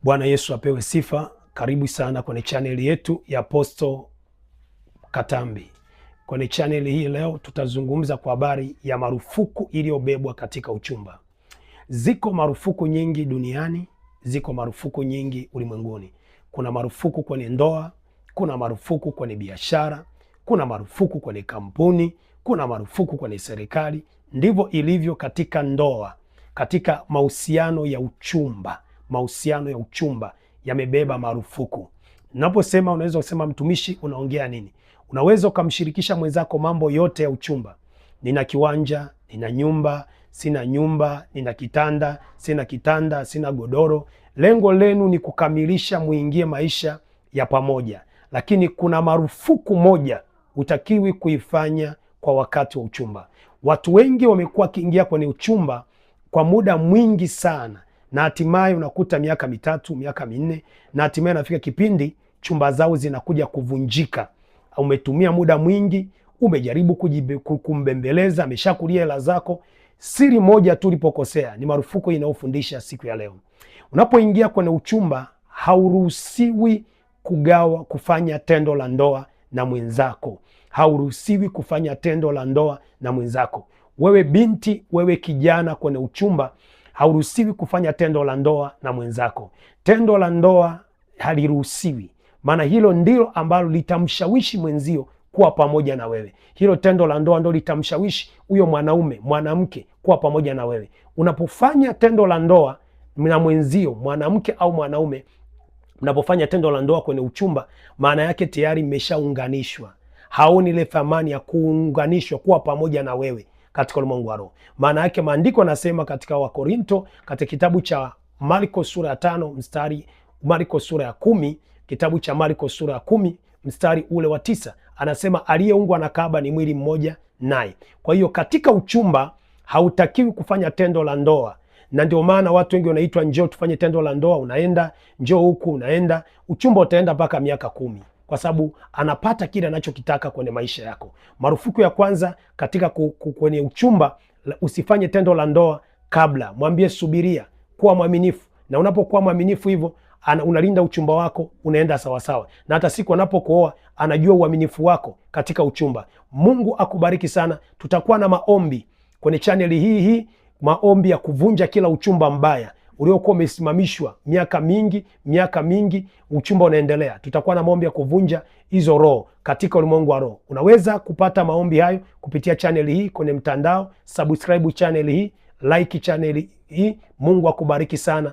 Bwana Yesu apewe sifa. Karibu sana kwenye chaneli yetu ya Apostle Katambi. Kwenye chaneli hii leo tutazungumza kwa habari ya marufuku iliyobebwa katika uchumba. Ziko marufuku nyingi duniani, ziko marufuku nyingi ulimwenguni. Kuna marufuku kwenye ndoa, kuna marufuku kwenye biashara, kuna marufuku kwenye kampuni, kuna marufuku kwenye serikali. Ndivyo ilivyo katika ndoa, katika mahusiano ya uchumba. Mahusiano ya uchumba yamebeba marufuku. Naposema, unaweza kusema mtumishi, unaongea nini? Unaweza ukamshirikisha mwenzako mambo yote ya uchumba. Nina kiwanja, nina nyumba, sina nyumba, nina kitanda, sina kitanda, sina godoro. Lengo lenu ni kukamilisha, muingie maisha ya pamoja. Lakini kuna marufuku moja hutakiwi kuifanya kwa wakati wa uchumba. Watu wengi wamekuwa kiingia kwenye uchumba kwa muda mwingi sana, na hatimaye unakuta miaka 3, miaka 4, na hatimaye nafika kipindi chumba zao zinakuja kuvunjika. Umetumia muda mwingi, umejaribu kumbembeleza, ameshakulia hela zako. Siri moja tu ulipokosea ni marufuku inayofundisha siku ya leo. Unapoingia kwenye uchumba, hauruhusiwi kufanya tendo la ndoa na mwenzako. Hauruhusiwi kufanya tendo la ndoa na mwenzako. Wewe binti, wewe kijana kwenye uchumba, hauruhusiwi kufanya tendo la ndoa na mwenzako. Tendo la ndoa haliruhusiwi, maana hilo ndilo ambalo litamshawishi mwenzio kuwa pamoja na wewe. Hilo tendo la ndoa ndilo litamshawishi huyo mwanaume, mwanamke kuwa pamoja na wewe. Unapofanya tendo la ndoa na mwenzio, mwanamke au mwanaume, unapofanya tendo la ndoa kwenye uchumba, maana yake tayari mmeshaunganishwa. Haoni ile thamani ya kuunganishwa, kuwa pamoja na wewe katika ulimwengu wa roho. Maana yake maandiko yanasema katika Wakorinto, katika kitabu cha Marko sura ya 5 Marko sura ya 10, kitabu cha Marko sura ya 10 mstari ule wa 9, anasema aliyeungwa na kahaba ni mwili mmoja naye. Kwa hiyo katika uchumba hautakiwi kufanya tendo la ndoa, na ndio maana watu wengi wanaitwa njoo tufanye tendo la ndoa, unaenda, njoo huku, unaenda. Uchumba utaenda mpaka miaka 10, kwa sababu anapata kile anachokitaka kwenye maisha yako. Marufuku ya kwanza katika kwenye uchumba, usifanye tendo la ndoa kabla. Mwambie subiria, kuwa mwaminifu. Na unapokuwa mwaminifu hivyo, unalinda uchumba wako, unaenda sawasawa. Na hata siku anapokuoa anajua uaminifu wako katika uchumba. Mungu akubariki sana. Tutakuwa na maombi kwenye chaneli hii, maombi ya kuvunja kila uchumba mbaya uliokuwa umesimamishwa miaka mingi, uchumba unaendelea. Tutakuwa na maombi ya kuvunja hizo roho katika ulimwengu wa roho. Unaweza kupata maombi hayo kupitia chaneli hii kwenye mtandao. Subscribe chaneli hii, like chaneli hii. Mungu akubariki sana.